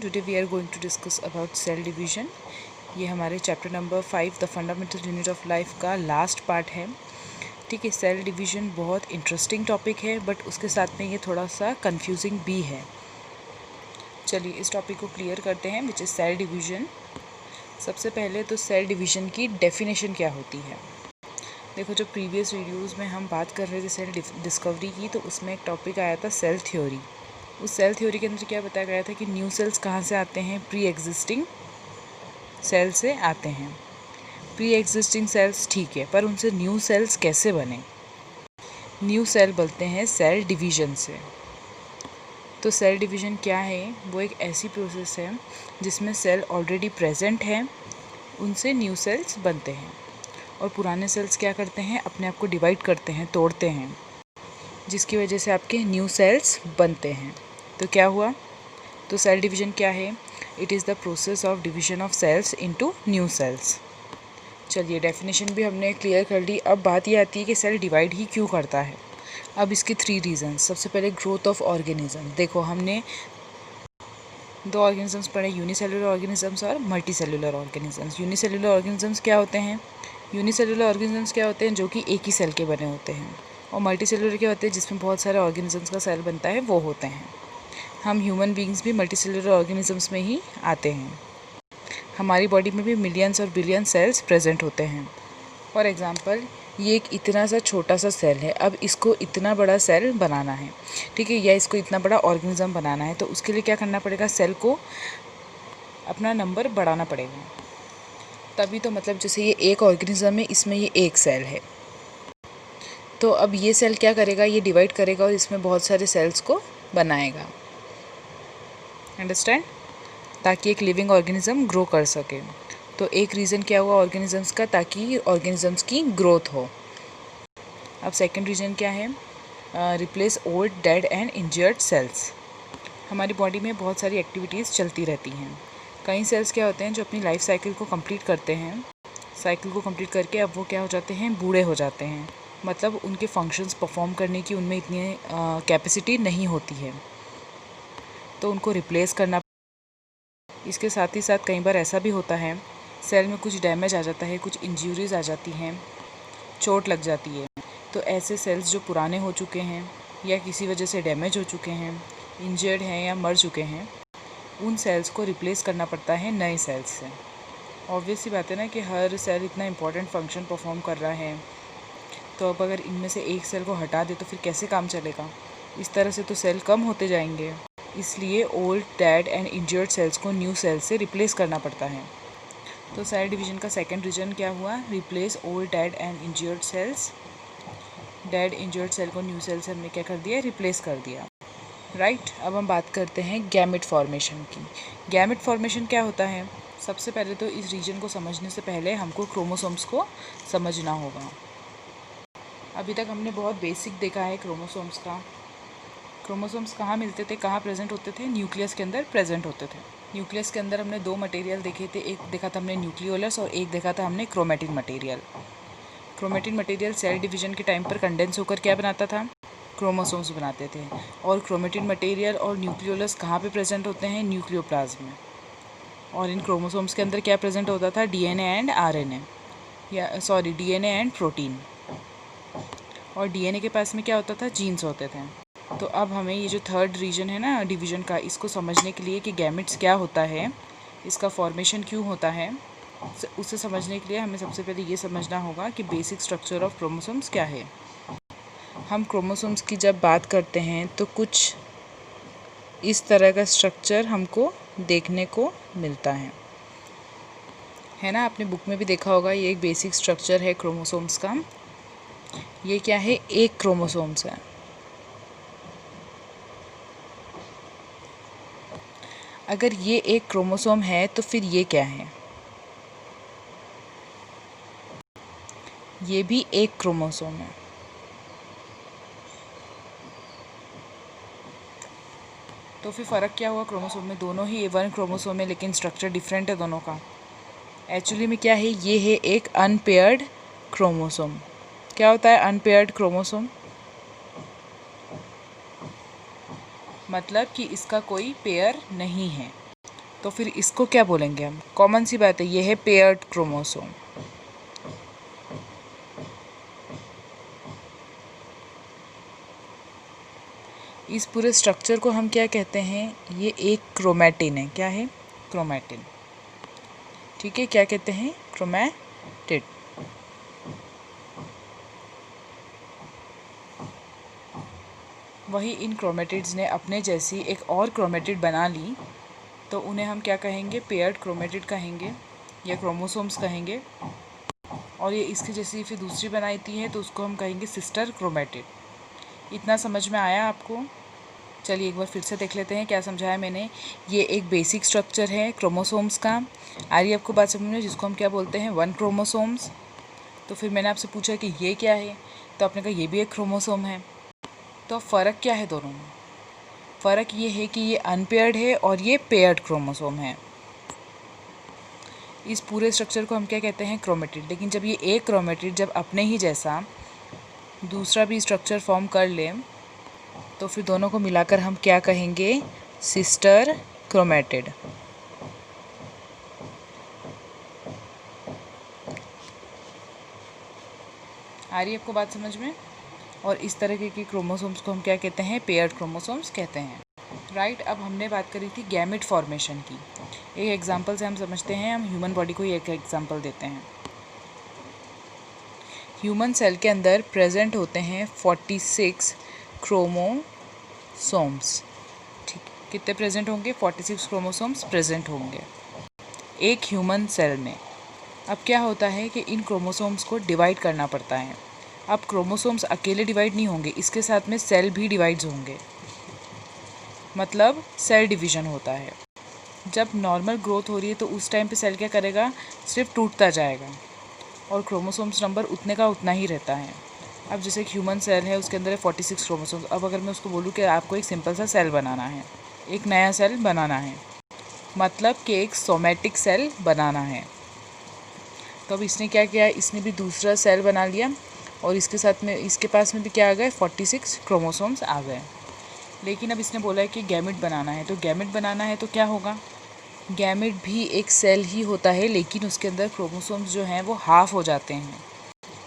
Today we are going to discuss about cell division. ये हमारे chapter number 5 the fundamental unit of life का last part है. ठीक है, सेल डिवीज़न बहुत इंटरेस्टिंग टॉपिक है बट उसके साथ में ये थोड़ा सा कंफ्यूजिंग भी है. चलिए इस टॉपिक को क्लियर करते हैं, विच इज़ सेल डिवीज़न. सबसे पहले तो सेल डिवीज़न की डेफिनेशन क्या होती है. देखो, जो प्रीवियस वीडियोज़ में हम बात कर रहे थे सेल डिस्कवरी की, तो उसमें एक टॉपिक आया था सेल थ्योरी. उस सेल थ्योरी के अंदर क्या बताया गया था कि न्यू सेल्स कहाँ से आते हैं, प्री एग्जिस्टिंग सेल से आते हैं. प्री एग्जिस्टिंग सेल्स ठीक है, पर उनसे न्यू सेल्स कैसे बने. न्यू सेल बनते हैं सेल डिवीज़न से. तो सेल डिवीज़न क्या है, वो एक ऐसी प्रोसेस है जिसमें सेल ऑलरेडी प्रेजेंट है, उनसे न्यू सेल्स बनते हैं. और पुराने सेल्स क्या करते हैं, अपने आप को डिवाइड करते हैं, तोड़ते हैं, जिसकी वजह से आपके न्यू सेल्स बनते हैं. तो क्या हुआ, तो सेल डिवीज़न क्या है, it is the process of division of cells into new cells. चलिए डेफिनेशन भी हमने क्लियर कर ली. अब बात ये आती है कि सेल डिवाइड ही क्यों करता है. अब इसके 3 रीज़न. सबसे पहले ग्रोथ ऑफ ऑर्गेनिज्म. देखो, हमने 2 ऑर्गेनिजम्स पढ़े, यूनिसेलुलर ऑर्गेनिजम्स और multi cellular organisms. Unicellular organisms क्या होते हैं, यूनिसेलुलर ऑर्गेनिजम्स क्या होते हैं, जो कि एक ही सेल के बने होते हैं. और मल्टी सेलुलर क्या होते हैं, जिसमें बहुत सारे ऑर्गेनिजम्स का सेल बनता है, वो होते हैं. हम ह्यूमन बीइंग्स भी मल्टी सेलुलर ऑर्गेनिजम्स में ही आते हैं. हमारी बॉडी में भी मिलियंस और बिलियन सेल्स प्रेजेंट होते हैं. फॉर एग्जांपल, ये एक इतना सा छोटा सा सेल है, अब इसको इतना बड़ा सेल बनाना है, ठीक है, या इसको इतना बड़ा ऑर्गेनिज्म बनाना है, तो उसके लिए क्या करना पड़ेगा, सेल को अपना नंबर बढ़ाना पड़ेगा. तभी तो, मतलब जैसे ये एक ऑर्गेनिज्म है, इसमें ये एक सेल है, तो अब ये सेल क्या करेगा, ये डिवाइड करेगा और इसमें बहुत सारे सेल्स को बनाएगा. अंडरस्टैंड, ताकि एक लिविंग ऑर्गेनिज्म ग्रो कर सके. तो एक रीज़न क्या हुआ ऑर्गेनिजम्स का, ताकि ऑर्गेनिजम्स की ग्रोथ हो. अब सेकंड रीज़न क्या है, replace old dead and injured cells. हमारी बॉडी में बहुत सारी एक्टिविटीज़ चलती रहती हैं. कई सेल्स क्या होते हैं जो अपनी लाइफ साइकिल को कंप्लीट करते हैं. साइकिल को कंप्लीट करके अब वो क्या हो जाते हैं, बूढ़े हो जाते हैं. मतलब उनके फंक्शंस परफॉर्म करने की उनमें इतनी कैपेसिटी नहीं होती है, तो उनको रिप्लेस करना. इसके साथ ही साथ कई बार ऐसा भी होता है, सेल में कुछ डैमेज आ जाता है, कुछ इंजरीज आ जाती हैं, चोट लग जाती है. तो ऐसे सेल्स जो पुराने हो चुके हैं या किसी वजह से डैमेज हो चुके हैं, इंजर्ड हैं या मर चुके हैं, उन सेल्स को रिप्लेस करना पड़ता है नए सेल्स से. ऑब्वियस सी बात है ना कि हर सेल इतना इंपॉर्टेंट फंक्शन परफॉर्म कर रहा है, तो अब अगर इनमें से एक सेल को हटा दे तो फिर कैसे काम चलेगा. इस तरह से तो सेल कम होते जाएंगे. इसलिए old dead and injured cells को न्यू सेल्स से रिप्लेस करना पड़ता है. तो सेल डिवीज़न का सेकंड रीजन क्या हुआ, replace old dead and injured cells. Dead injured cell को न्यू सेल से हमने क्या कर दिया, रिप्लेस कर दिया. राइट. अब हम बात करते हैं गैमेट फॉर्मेशन की. गैमेट फॉर्मेशन क्या होता है. सबसे पहले तो इस रीजन को समझने से पहले हमको क्रोमोसोम्स को समझना होगा. अभी तक हमने बहुत बेसिक देखा है क्रोमोसोम्स का. क्रोमोसोम्स कहाँ मिलते थे, कहाँ प्रेजेंट होते थे, न्यूक्लियस के अंदर प्रेजेंट होते थे. न्यूक्लियस के अंदर हमने 2 मटेरियल देखे थे, एक देखा था हमने न्यूक्लियोलस और एक देखा था हमने chromatin material. Chromatin material cell division के टाइम पर कंडेंस होकर क्या बनाता था, क्रोमोसोम्स बनाते थे. और क्रोमेटिन मटेरियल और न्यूक्लियोलस कहाँ पे प्रेजेंट होते हैं, न्यूक्लियोप्लाज्म में. और इन क्रोमोसोम्स के अंदर क्या प्रेजेंट होता था, डीएनए एंड आरएनए, या सॉरी डीएनए एंड प्रोटीन. और डीएनए के पास में क्या होता था, जीन्स होते थे. तो अब हमें ये जो थर्ड रीजन है ना डिवीज़न का, इसको समझने के लिए कि गैमेट्स क्या होता है, इसका फॉर्मेशन क्यों होता है, उसे समझने के लिए हमें सबसे पहले ये समझना होगा कि बेसिक स्ट्रक्चर ऑफ क्रोमोसोम्स क्या है. हम क्रोमोसोम्स की जब बात करते हैं तो कुछ इस तरह का स्ट्रक्चर हमको देखने को मिलता है ना. आपने बुक में भी देखा होगा, ये एक बेसिक स्ट्रक्चर है क्रोमोसोम्स का. ये क्या है, एक क्रोमोसोम्स है. अगर ये एक क्रोमोसोम है तो फिर ये क्या है, ये भी एक क्रोमोसोम है. तो फिर फ़र्क क्या हुआ क्रोमोसोम में, दोनों ही वन क्रोमोसोम है लेकिन स्ट्रक्चर डिफरेंट है दोनों का. एक्चुअली में क्या है, ये है एक अनपेयर्ड क्रोमोसोम. क्या होता है अनपेयर्ड क्रोमोसोम, मतलब कि इसका कोई पेयर नहीं है. तो फिर इसको क्या बोलेंगे हम? कॉमन सी बात है, ये है पेयर्ड क्रोमोसोम। इस पूरे स्ट्रक्चर को हम क्या कहते हैं? ये एक क्रोमैटिन है। क्या है? क्रोमैटिन। ठीक है, क्या कहते हैं? क्रोमैटिड। वही इन क्रोमैटिड्स ने अपने जैसी एक और क्रोमैटिड बना ली, तो उन्हें हम क्या कहेंगे? पेयर्ड क्रोमैटिड कहेंगे या क्रोमोसोम्स कहेंगे। और ये इसकी जैसी फिर दूसरी बनाती है तो उसको हम कहेंगे सिस्टर क्रोमैटिड। इतना समझ में आया आपको? चलिए एक बार फिर से देख लेते हैं क्या समझाया मैंने। ये एक बेसिक स्ट्रक्चर है क्रोमोसोम्स का। आ रही है आपको बात समझ में? जिसको हम क्या बोलते हैं? 1 क्रोमोसोम्स। तो फिर मैंने आपसे पूछा कि ये क्या है, तो आपने कहा ये भी एक क्रोमोसोम है। तो फ़र्क क्या है दोनों में? फ़र्क ये है कि ये अनपेयर्ड है और ये पेयर्ड क्रोमोसोम है। इस पूरे स्ट्रक्चर को हम क्या कहते हैं? क्रोमैटिड। लेकिन जब ये एक क्रोमैटिड जब अपने ही जैसा दूसरा भी स्ट्रक्चर फॉर्म कर ले, तो फिर दोनों को मिलाकर हम क्या कहेंगे? Sister chromatid. आ रही है आपको बात समझ में? और इस तरह के क्रोमोसोम्स को हम क्या कहते हैं? पेयर्ड क्रोमोसोम्स कहते हैं। राइट। अब हमने बात करी थी गैमेट फॉर्मेशन की। एक एग्जांपल से हम समझते हैं, हम ह्यूमन बॉडी को ही एक एग्जांपल देते हैं। ह्यूमन सेल के अंदर प्रेजेंट होते हैं 46 क्रोमोसोम्स। ठीक, कितने प्रेजेंट होंगे? 46 क्रोमोसोम्स प्रेजेंट होंगे एक ह्यूमन सेल में। अब क्या होता है कि इन क्रोमोसोम्स को डिवाइड करना पड़ता है। अब क्रोमोसोम्स अकेले डिवाइड नहीं होंगे, इसके साथ में सेल भी डिवाइड्स होंगे, मतलब सेल डिवीज़न होता है। जब नॉर्मल ग्रोथ हो रही है तो उस टाइम पे सेल क्या करेगा? सिर्फ टूटता जाएगा और क्रोमोसोम्स नंबर उतने का उतना ही रहता है। अब जैसे एक ह्यूमन सेल है, उसके अंदर है 46 क्रोमोसोम्स। अब अगर मैं उसको बोलूँ कि आपको एक सिंपल सा सेल बनाना है, एक नया सेल बनाना है, मतलब कि एक सोमैटिक सेल बनाना है, तो अब इसने क्या किया? इसने भी दूसरा सेल बना लिया और इसके साथ में इसके पास में भी क्या आ गए? 46 क्रोमोसोम्स आ गए। लेकिन अब इसने बोला है कि गैमेट बनाना है, तो गैमेट बनाना है तो क्या होगा? गैमेट भी एक सेल ही होता है, लेकिन उसके अंदर क्रोमोसोम्स जो हैं वो हाफ़ हो जाते हैं,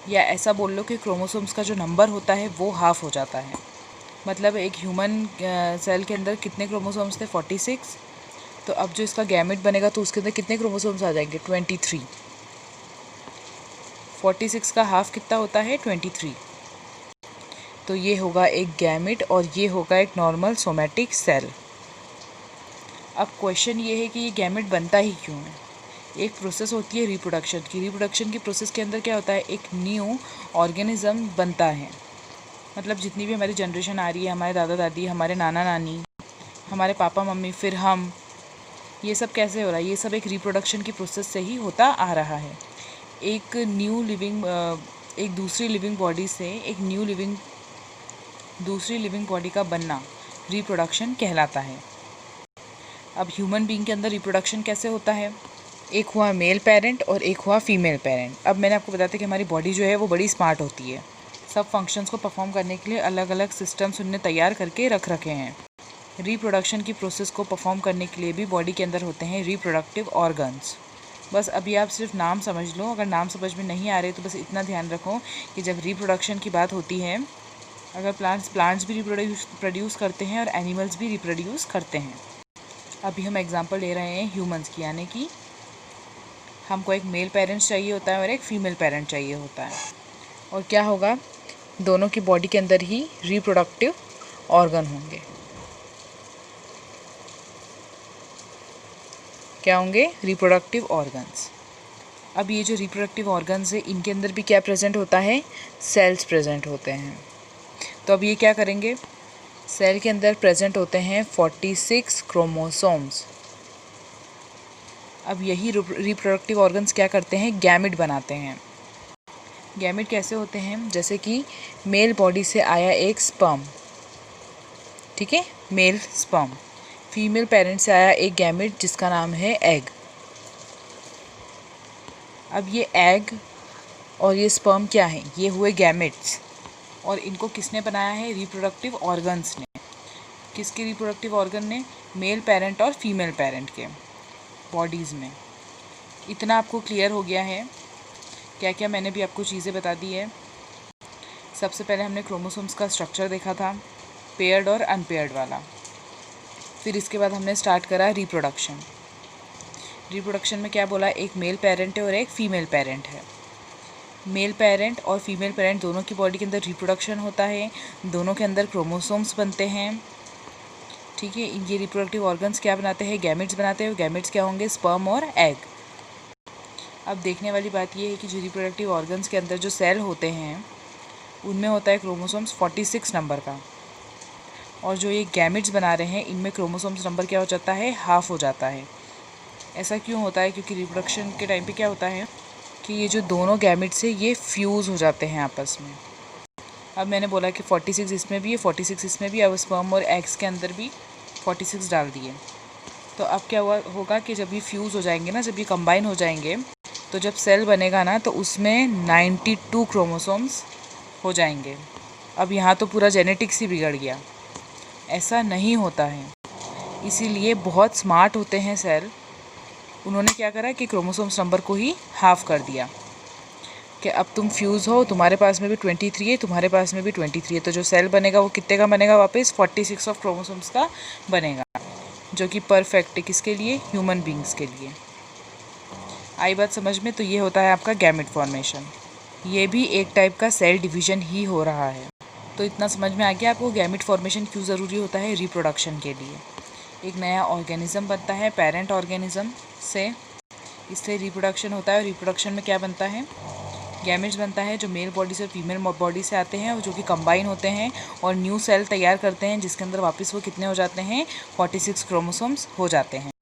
या ऐसा बोल लो कि क्रोमोसोम्स का जो नंबर होता है वो हाफ़ हो जाता है। मतलब एक ह्यूमन सेल के अंदर कितने क्रोमोसोम्स थे? 46। तो अब जो इसका गैमेट बनेगा तो उसके अंदर कितने क्रोमोसोम्स आ जाएंगे? 23। 46 का हाफ़ कितना होता है? 23। तो ये होगा एक गैमेट और ये होगा एक नॉर्मल सोमैटिक सेल। अब क्वेश्चन ये है कि ये गैमेट बनता ही क्यों है? एक प्रोसेस होती है रिप्रोडक्शन की। रिप्रोडक्शन की प्रोसेस के अंदर क्या होता है? एक न्यू ऑर्गेनिज्म बनता है। मतलब जितनी भी हमारी जनरेशन आ रही है, हमारे दादा दादी, हमारे नाना नानी, हमारे पापा मम्मी, फिर हम, ये सब कैसे हो रहा है? ये सब एक रिप्रोडक्शन की प्रोसेस से ही होता आ रहा है। एक न्यू लिविंग एक दूसरी लिविंग बॉडी से एक दूसरी लिविंग बॉडी का बनना रिप्रोडक्शन कहलाता है। अब ह्यूमन बीइंग के अंदर रिप्रोडक्शन कैसे होता है? एक हुआ मेल पेरेंट और एक हुआ फीमेल पेरेंट। अब मैंने आपको बताया था कि हमारी बॉडी जो है वो बड़ी स्मार्ट होती है। सब फंक्शंस को परफॉर्म करने के लिए अलग अलग सिस्टम्स उनने तैयार करके रख रखे हैं। रिप्रोडक्शन की प्रोसेस को परफॉर्म करने के लिए भी बॉडी के अंदर होते हैं रिप्रोडक्टिव ऑर्गन्स। बस अभी आप सिर्फ नाम समझ लो। अगर नाम समझ में नहीं आ रहे तो बस इतना ध्यान रखो कि जब रिप्रोडक्शन की बात होती है, अगर प्लांट्स भी रिप्रोड्यूस करते हैं और एनिमल्स भी रिप्रोड्यूस करते हैं। अभी हम एग्जांपल ले रहे हैं ह्यूमंस की, यानी कि हमको एक मेल पेरेंट्स चाहिए होता है और एक फीमेल पेरेंट चाहिए होता है। और क्या होगा? दोनों की बॉडी के अंदर ही रिप्रोडक्टिव ऑर्गन होंगे। क्या होंगे? Reproductive organs. अब ये जो रिप्रोडक्टिव ऑर्गन्स है, इनके अंदर भी क्या प्रेजेंट होता है? सेल्स प्रेजेंट होते हैं। तो अब ये क्या करेंगे? सेल के अंदर प्रेजेंट होते हैं 46 क्रोमोसोम्स। अब यही रिप्रोडक्टिव ऑर्गन्स क्या करते हैं? गैमेट बनाते हैं। गैमेट कैसे होते हैं? जैसे कि मेल बॉडी से आया एक स्पर्म, ठीक है, मेल स्पर्म। फीमेल पेरेंट से आया एक गैमेट जिसका नाम है एग। अब ये एग और ये स्पर्म क्या है? ये हुए गैमेट्स। और इनको किसने बनाया है? रिप्रोडक्टिव ऑर्गन्स ने। किसके रिप्रोडक्टिव ऑर्गन ने? मेल पेरेंट और फीमेल पेरेंट के। बॉडीज़ में। इतना आपको क्लियर हो गया है? क्या क्या मैंने भी आपको चीज़ें बता दी है। सबसे पहले हमने क्रोमोसोम्स का स्ट्रक्चर देखा था, पेयर्ड और अनपेयर्ड वाला। फिर इसके बाद हमने स्टार्ट करा रिप्रोडक्शन। रिप्रोडक्शन में क्या बोला, एक मेल पेरेंट है और एक फीमेल पेरेंट है। मेल पेरेंट और फीमेल पेरेंट दोनों की बॉडी के अंदर रिप्रोडक्शन होता है, दोनों के अंदर क्रोमोसोम्स बनते हैं। ठीक है, ये रिप्रोडक्टिव ऑर्गन्स क्या बनाते हैं, गैमेट्स बनाते हैं। गैमेट्स क्या होंगे, स्पर्म और एग। अब देखने वाली बात ये है कि जो रिप्रोडक्टिव ऑर्गन्स के अंदर जो सेल होते हैं उनमें होता है क्रोमोसोम्स 46 नंबर का, और जो ये गैमेट्स बना रहे हैं इनमें क्रोमोसोम्स नंबर क्या हो जाता है, हाफ हो जाता है। ऐसा क्यों होता है, क्योंकि रिप्रोडक्शन के टाइम पे क्या होता है कि ये जो दोनों गैमेट्स हैं ये फ्यूज़ हो जाते हैं आपस में। अब मैंने बोला कि 46 इसमें भी है, 46 इसमें भी, अब स्पर्म और एग्स के अंदर भी 46 डाल दिए। तो अब क्या होगा कि जब ये फ्यूज़ हो जाएंगे ना, जब ये कंबाइन हो जाएंगे, तो जब सेल बनेगा ना तो उसमें 92 क्रोमोसोम्स हो जाएंगे। अब यहाँ तो पूरा जेनेटिक्स ही बिगड़ गया। ऐसा नहीं होता है, इसीलिए बहुत स्मार्ट होते हैं सेल। उन्होंने क्या करा कि क्रोमोसोम्स नंबर को ही हाफ कर दिया कि अब तुम फ्यूज़ हो, तुम्हारे पास में भी 23 है, तुम्हारे पास में भी 23 है। तो जो सेल बनेगा वो कितने का बनेगा, वापस 46 ऑफ क्रोमोसोम्स का बनेगा, जो कि परफेक्ट है किसके लिए, ह्यूमन बींग्स के लिए। आई बात समझ में? तो ये होता है आपका गैमेट फॉर्मेशन। ये भी एक टाइप का सेल डिवीज़न ही हो रहा है। तो इतना समझ में आ गया आपको गैमेट फॉर्मेशन क्यों ज़रूरी होता है रिप्रोडक्शन के लिए। एक नया ऑर्गेनिज्म बनता है पेरेंट ऑर्गेनिज्म से, इसलिए रिप्रोडक्शन होता है। और रिप्रोडक्शन में क्या बनता है, गैमेट्स बनता है जो मेल बॉडी से फीमेल बॉडी से आते हैं, जो कि कंबाइन होते हैं और न्यू सेल तैयार करते हैं, जिसके अंदर वापस वो कितने हो जाते हैं, 46 क्रोमोसोम्स हो जाते हैं।